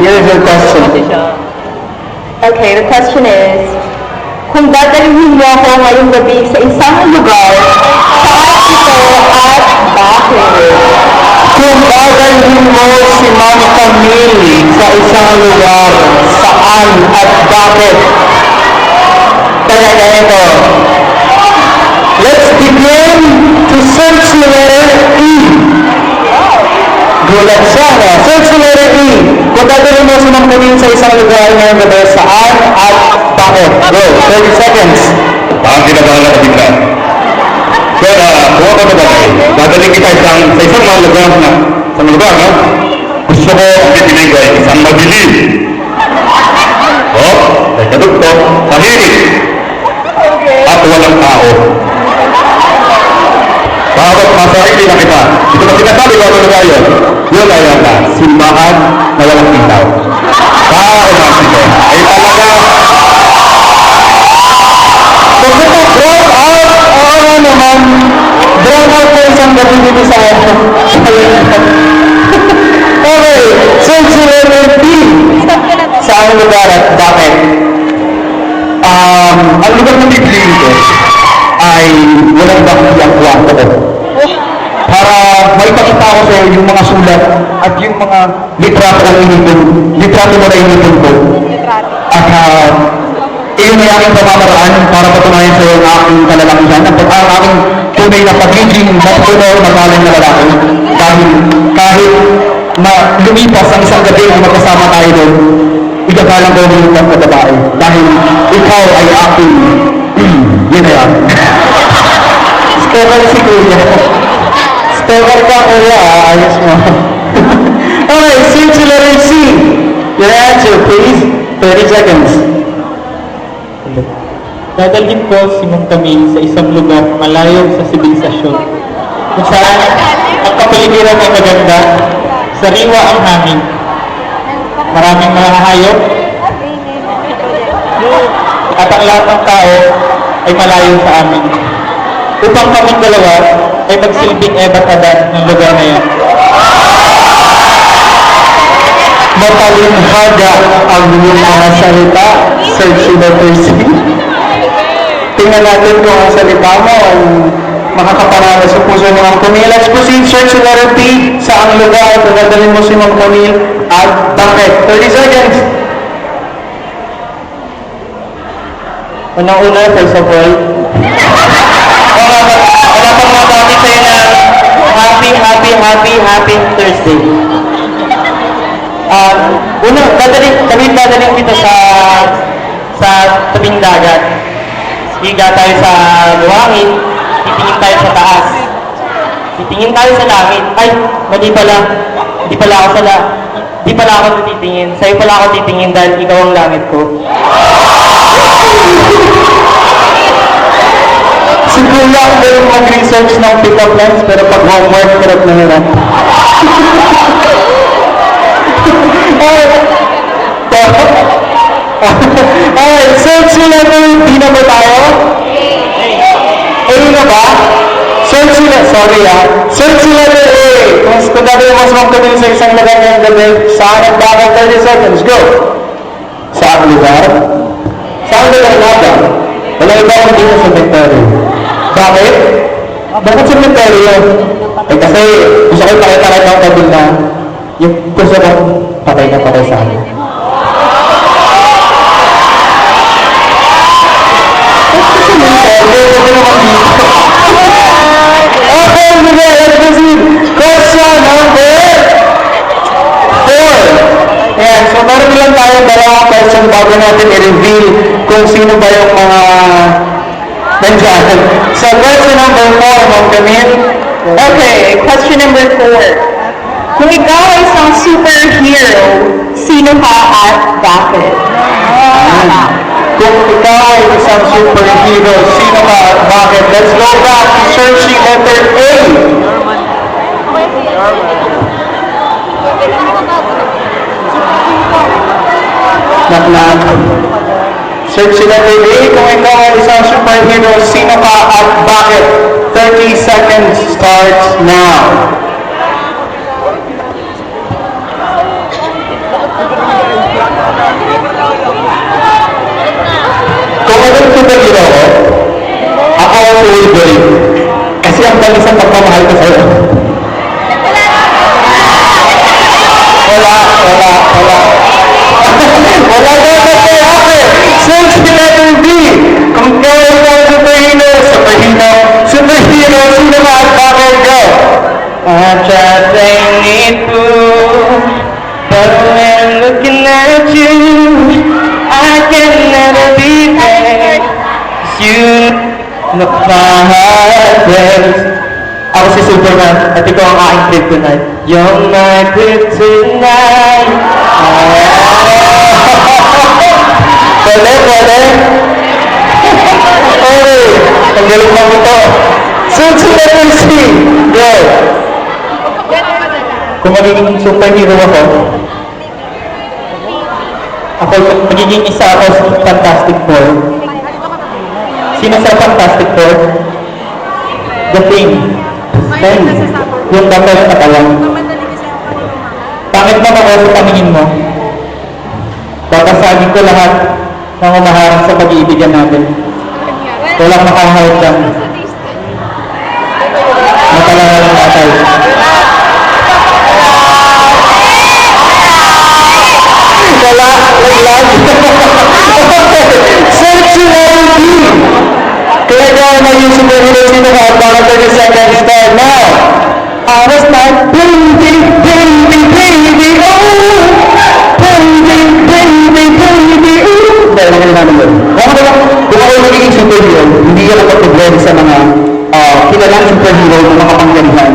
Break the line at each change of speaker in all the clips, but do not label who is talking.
Here's your question.
Okay, the question is, kung dadalhin niyo ako ngayong gabi sa isang lugar, saan ito at bakit?
Kung dadalhin mo si Ma'am Camille sa isang lugar, saan at bakit? Kaya ganito. Let's begin to search the letter E. Gulat siya, no? Search the letter E. Kung dadalhin mo si Ma'am Camille sa isang lugar ngayong gabi, saan at bakit? Go, 30 seconds.
Parang kinabahan na bigla. Kaya, kung ako na bagay, dadaling kita sa isang mga lugar na, sa mga lugar, no? Gusto ko ang pipiliin ko ay isang madilim. May kadugtong, tahimik, at walang tao. Bawat masarili na kita. Ito na sinasabi ko ano na yun. Yun ay ang simbahan na walang ilaw. Umasin ko. Ay talaga.
Kung ito brown out, oo naman, brown out po isang gabi dito sa Okay, search the letter B. Saan lugar at bakit? Ang lugar ng bibliin ko ay walang bakit ang kwarto ko. Para maipakita ko sa iyo yung mga sulat at yung mga litrato ng inipon, litrato mo na inipon ko. At iyon ay aking pamamaraan para patunayan sa iyo ang aking kalalakihan at ang aking tunay na pagiging matutunaw na galing na lalaki. Dahil kahit lumipas ang isang gabi na magkasama tayo doon, igagalang ko ng na babae. Dahil ikaw ay aking, yun na yan. Stalker si Kuya. Stalker ka Kuya, ayos mo. Okay, search the letter C. Your answer, please. 30 seconds.
Dadalhin ko si Ma'am Camille sa isang lugar malayo sa sibilisasyon, kung saan ang kapaligiran ay maganda, sariwa ang hangin, maraming mga hayop, at ang lahat ng tao ay malayo sa amin, upang kaming dalawa ay magsilbing ebat adat ng lugar na yan.
Matalinhaga ang iyong mga salita. Search the letter C. Tingnan natin kung ang salita mo ay makakapanalo sa puso ng Ma'am Camille. Let's proceed. Search the letter P. Saang lugar kung dadalhin mo si Ma'am Camille at bakit? 30 seconds. Unang-una, first of all, wala pang mabati sa'yo na happy Thursday. Kami dadalhin dito sa tabing dagat. Higa tayo sa buhangin, titingin tayo sa taas. Titingin tayo sa langit. Ay, mali pala. Di pala ako titingin. Sa'yo pala ako titingin dahil ikaw ang langit ko. Si Kuya ang galing mag-research ng pick-up lines, pero pag homework, hirap na hirap. Alright, search the letter D na ba tayo? A na ba? Search the letter A. Kung dadalhin mo si Ma'am Camille sa isang lugar ngayong gabi, saan at bakit? 30 seconds, go! Saan lugar? Saan lugar natin? Walang iba kung dito sa cemetery. Bakit? Bakit cemetery yun? Kasi gusto ko ipakita kayo ng tabi na yung gusto ko patay na patay sa akin. Okay, let's proceed. Question number 4. Ayan, so meron lang tayo dalawang question bago natin i-reveal kung sino ba yung mga nandiyan. So question number 4, Ma'am Camille.
Okay, question number 4. Kung ikaw ay isang superhero, sino ka at bakit?
Kung ikaw ay isang superhero, sino ka at bakit? Let's go back to searching letter A. Knock. Search letter A. Kung ikaw ay isang superhero, sino ka at bakit? 30 seconds starts now.
you, look my heart breaks. Ako si Superman, at ikaw ang aking kryptonite. You're my kryptonite. Pwede. Okay, ang galing mo ito. Letter C. Go. Kung magiging superhero ako magiging isa ako sa Fantastic Four. Sino sa Fantastic Four? The Thing. Yung dapat sa katawan. Pangit naman ako sa paningin mo. Babasagin ko lahat ng umaharang sa pag-iibigan natin. Walang makahawag lang. Matalala ng tatay. Wala, naglag. Sexual B. Kaya gawin na yung superhero sino ka at baka 30 seconds start now. I was like, baby, oh. Baby, oh.
Dahil lang naman yun. Kung ako magiging superhero, hindi ka napag-problema sa mga kilalang superhero na makapangyarihan.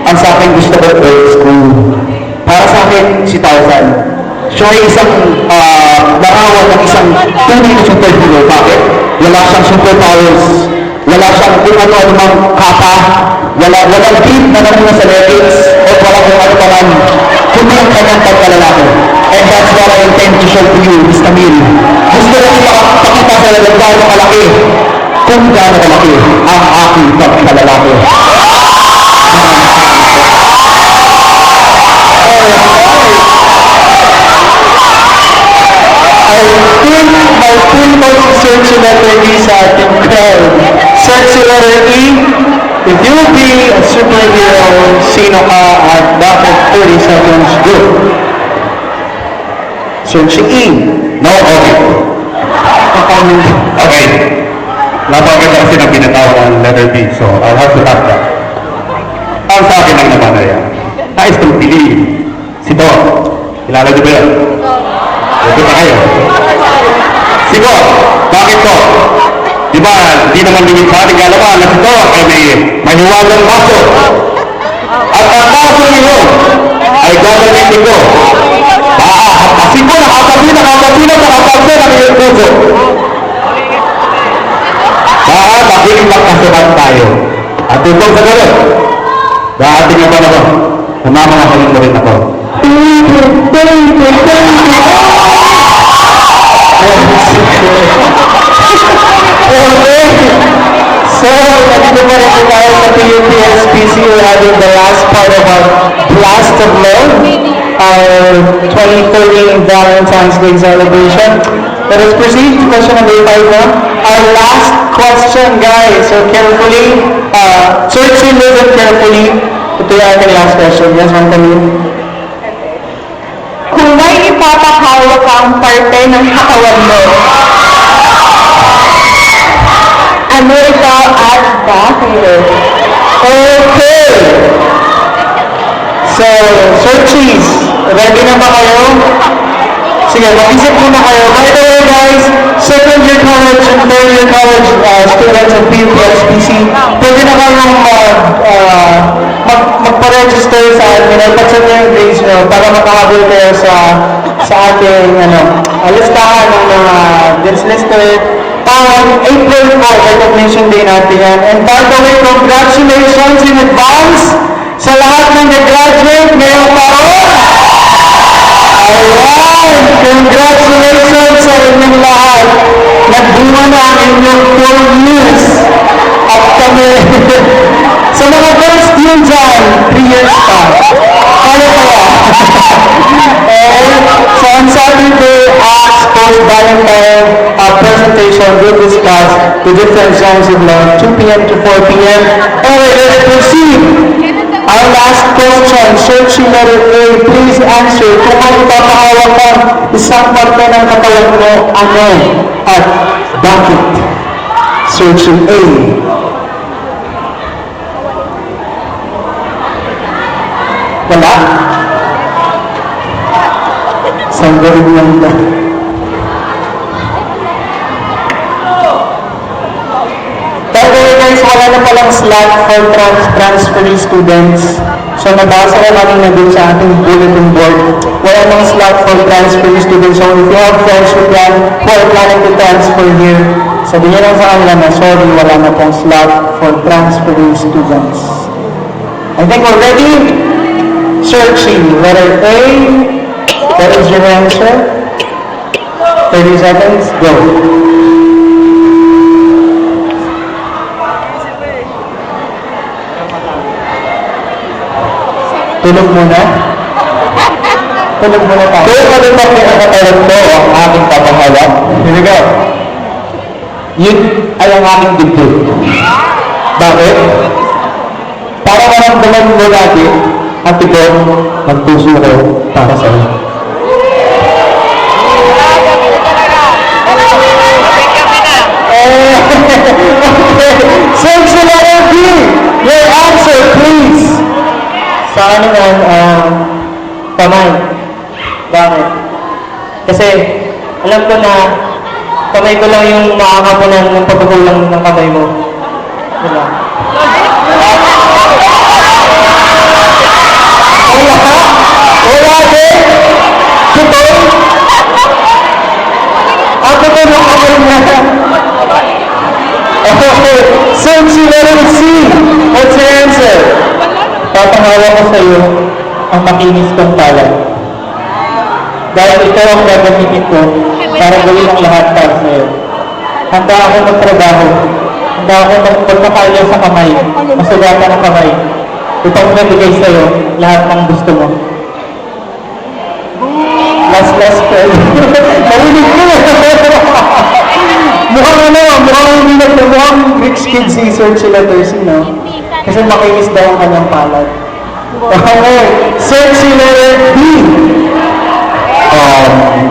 Ang sa akin gusto ko Earth School. Para sa akin, si Tarzan. Siya ay isang larawan ng isang tunay na superhero. Bakit? Wala siyang superpowers. Wala siyang kung ano-ano mang kapa. Walang beat na namuna sa leggings o wala kung ano pa man. Kundi ang kanyang pagkalalaki. And that's what I intend to show to you, Miss Camille. Gusto ko ipakita sa lalang gaano kalaki. Kung gaano kalaki ang aking pagkalalaki.
My full mag-search yung letter E sa ating crowd. Search yung letter E. If you will be a superhero, sino ka at bakit 30 seconds go? Search yung E.
No, okay. Okay. Napakaganda kasi ng binatawag ng letter B, so I'll have to tap that. Ang sa akin lang naman ay, nais kong piliin. Si Doc. Kilala niyo ba yun? Ito na kayo. Si Doc. Bakit Doc? Di ba, di naman limit sa ating kalaman na si Doc ay may hiwagang baso. At ang baso niyo ay gagamitin ko. Kasi ko nakatabi ng iyong puso. Magiging magkasuhan tayo. At tutong sa gano'n, daating naman ako, namamakahalin mo rin ako.
So, nandito pa rin tayo sa PUPSPC. We're having the last part of our Blast of Love, our 2013 Valentine's Day celebration. Let us proceed to question number 5 now. Our last question, guys. So carefully, search and listen carefully. Ito yung ating last question. Yes, Ma'am Camille?
Kung may ipapahawak kang parte ng katawan mo, ano ito at bakit?
Okay. So, searchies. Ready na ba kayo? Sige, mag-isip muna kayo. By the way, guys, second year college and third year college students of PUPSPC, pwede na kayong magpa-register sa atin. Pagsan nyo yung grades nyo para makahabol kayo sa ating listahan ng mga listed. April 4, recognition day natin yan. And by the way, congratulations in advance sa lahat ng nag-graduate ngayong taon. Alright! Congratulations sa inyong lahat. Nagbunga na ang inyong 4 years. At kami, sa mga first year dyan, 3 years pa. Kaya kaya. And so on Saturday, post-Valentine presentation will discuss the different songs of love, 2 p.m. to 4 p.m. Alright, let's proceed. Our last question, searching letter A, please answer. Kung ang ipapahawak ka, isang parte ng katawan mo, ano at bakit? Searching A. Wala? Sanggarin lang ba? walang slot for transferee students. So nabasa ko kanina dun sa ating bulletin board, wala nang slot for transferee students. So if you have friends who are planning to transfer here, sabihin lang sa kanila na sorry, wala na pong slot for transferee students. I think we're ready. Searching. Letter A. What is your answer? 30 seconds. Go. Tulog muna. Tulog muna tayo.
Kung ano ba pinakatawag ko ang aking kapahawak,
Here we go.
yun ay ang aking dibdib. Bakit? Para maramdaman mo lagi ang tibok ng puso ko para sa iyo.
Search the letter B. Your answer, please. Sa akin naman, kamay. Bakit? Kasi, alam ko na, kamay ko lang yung makakapunan ng pagkukulang ng kamay mo. Diba? Wala din! Totoo? Ang totoo ng kamay niya. Okay, search the letter C. What's your answer? Papahawa ko sa iyo ang makinis kong palad. Dahil ikaw ang gagamitin ko para gawin ang lahat para sa iyo. Handa ako magtrabaho. Handa ako magpagpapalya sa kamay, masugatan ang kamay, upang mabigay sa iyo lahat ng gusto mo. Last friend. Marinig ko na. mukhang rich kid si Sir Chilatersi, no? Kasi makinis daw ang kanyang palad. Okay, search si letter B.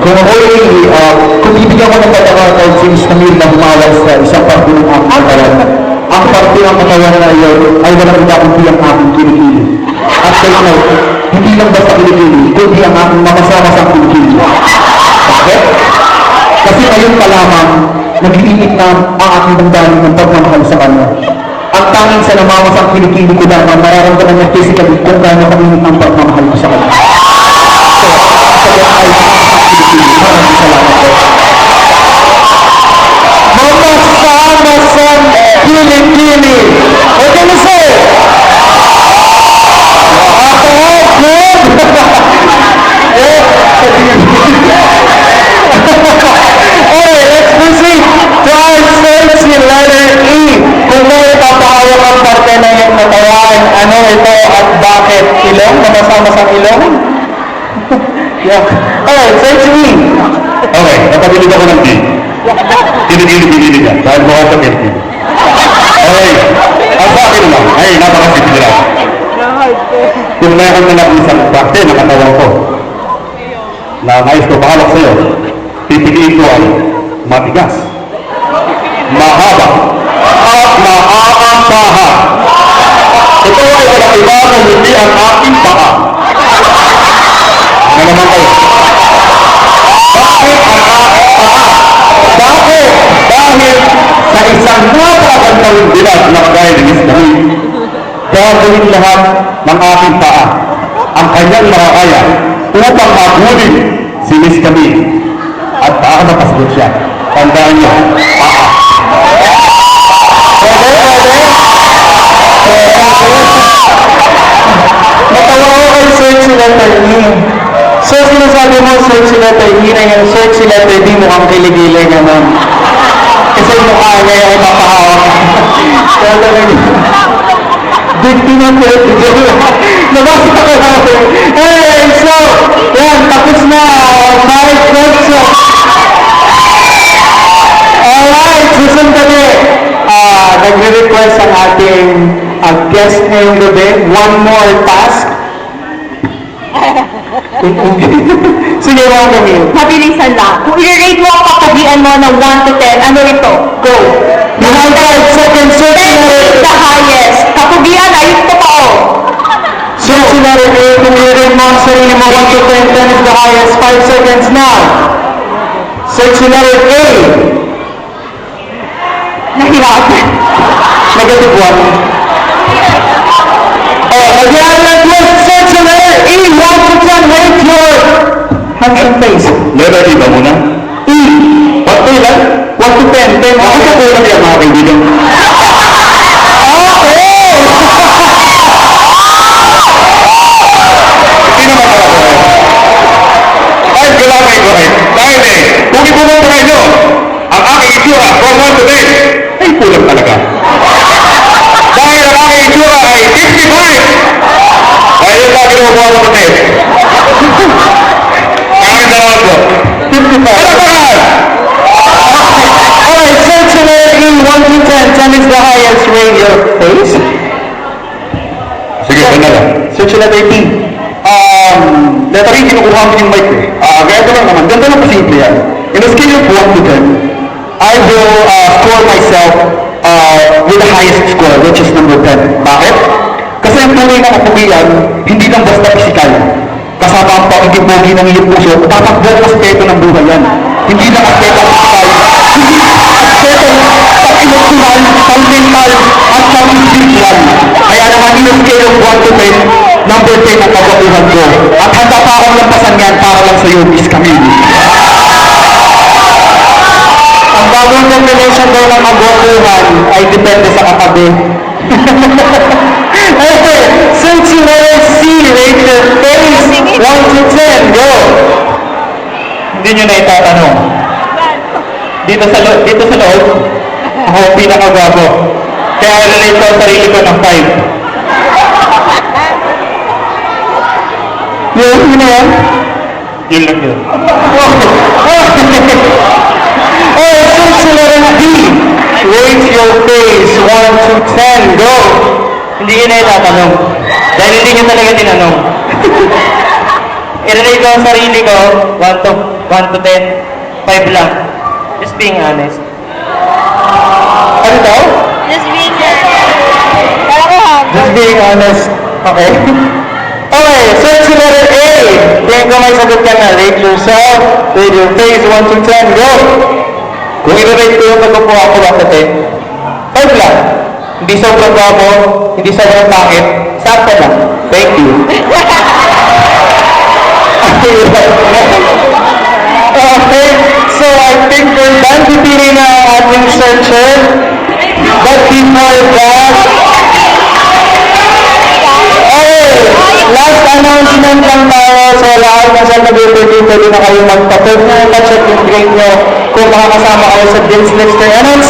Kung bibigyan ko ng pagkakataon si Miss Camille na bumawal sa isang parte ng aking katawan, ang parte ng katawan na iyon ay walang iba kundi ang aking kilikili. At take note, hindi lang basta kilikili, kundi ang aking mamasamasang kilikili. Bakit? Kasi ngayon pa lamang, nag-iinit na ang aking damdamin ng pagmamahal sa kanya. Ang tanging sa namamasang kilikili ko lamang, mararamdaman niya physically kung gaano kainit ang pagmamahal ko sa kanya.
Mamasamasang kilikili. What can you say? Okay, let's proceed to our search si letter E. Kung may papahawak ang parte ng iyong katawan, ano ito at bakit? Ilong? Mamasama-sang ilong? Yeah. Alright, search E.
Okay, napabilib ako ng D. Kilikili ka, dahil bukas sa Kelvin. Okay, ang sa akin naman, ay napakasimple lang. Kung mayroon na lang isang parte ng katawan ko, na nais ko pahawak sa'yo, pipiliin ko ay matigas, mahaba, at maaangkahan. Ito ay walang iba kung hindi ang aking paa. Na naman kayo. Bakit ang aking paa? Bakit? Dahil sa isang napakagandang dilag ng gaya ni Miss Camille, gagawin lahat ng aking paa ang kanyang makakaya upang mabulin si Miss Camille at baka makasagot siya. Tandaan niyo, paa.
Natawa ko kay search si letter E. So, sinasabi mo search si letter E na yung search si letter D mukhang kiligili naman. Kasi mukha niya yung mapahawak. Kaya talaga. Dito na po. Nabasa ko natin. Hey, so, yan, tapos na. 5 questions. Alright, susunod kami. Nagre-request ang ating guest ngayong gabi. One more task. Sige, mga kami.
Mabilisan lang. Kung i-rate mo ang kapagian mo ng 1 to 10, ano ito? Go!
You have 5 seconds. Search
10
letter
is the highest. Kapagian ay yung totoo.
Search letter A. Kung i-rate mo ang sarili mo 1 to 10, 10 is the highest. 5 seconds now. Search letter A.
Nahirapan.
negative 1. Oh, nagyari lang yun. Search the letter E. 1 to 10. Rate your hands and face.
Letter E ba muna?
E.
What to ilan?
1 to 10. 10.
Bakit ka kulang yan mga kaibigan? Hindi naman pala ko. Ay, kailangan ko eh. Dahil kung ipupunta nyo, ang aking itsura from 1 to 10, ay kulang talaga. Dahil ang aking itsura ay 55! Dahil yung lagi nakukuha ko ng test. Maraming salamat po.
55.
Palakpakan!
Alright, search the letter E. 1 to 10. 10 is the highest. Rate your face.
Sige, ganda lang.
Search the letter T. Letter E, kinukuha mo yung mic eh. Ganito lang naman. Ganito lang kasimple yan. In a scale of 1 to 10, I will score myself with the highest score, which is number 10. Bakit? Kasi ang tunay na kapugian, hindi lang basta physical. Kasama ang pagkikipogi ng iyong puso, dapat buong aspeto ng buhay yan. Hindi lang aspeto ng physical, hindi aspeto pag-emotional, pag-mental, at pag-spiritual. Kaya naman in a scale of 1 to 10, number 10 ang kabakuhan ko. At handa pa akong lampasan yan para lang sa iyo, Miss Camille. Ang bagong combination daw ng agwakuhan ay depende sa katabi. Okay, since you letter C, rate your face 1 to 10, go!
Hindi nyo na itatanong. Dito sa loob, ako ang pinakagwapo. Kaya relate ko ang sarili ko ng 5.
Yun na yan?
Yun lang yun.
Oh, since you letter D, rate your face 1 to 10, go!
Hindi nyo na itatanong. Dahil hindi nyo talaga tinanong. I-relate ko ang sarili ko, 1 to 10, 5 lang. Just being honest.
Ano daw?
Just being honest.
Just being honest. Okay. Okay, search the letter A. Tingin ko may sagot ka na. Rate yourself. Rate your face 1 to 10, go! Kung i-rate ko yung pagkukuha ko 1 to 10, 5 lang. Hindi sobrang gwapo, hindi sobrang pangit, sakto lang. Thank you. Okay, so I think we're done. Pipili na ang ating searcher. But before that, okay, last announcement lang tayo. So lahat na sa nag-interview, pwede na kayo magpapag na check yung grade nyo kung makakasama kayo sa Dean's Next Year.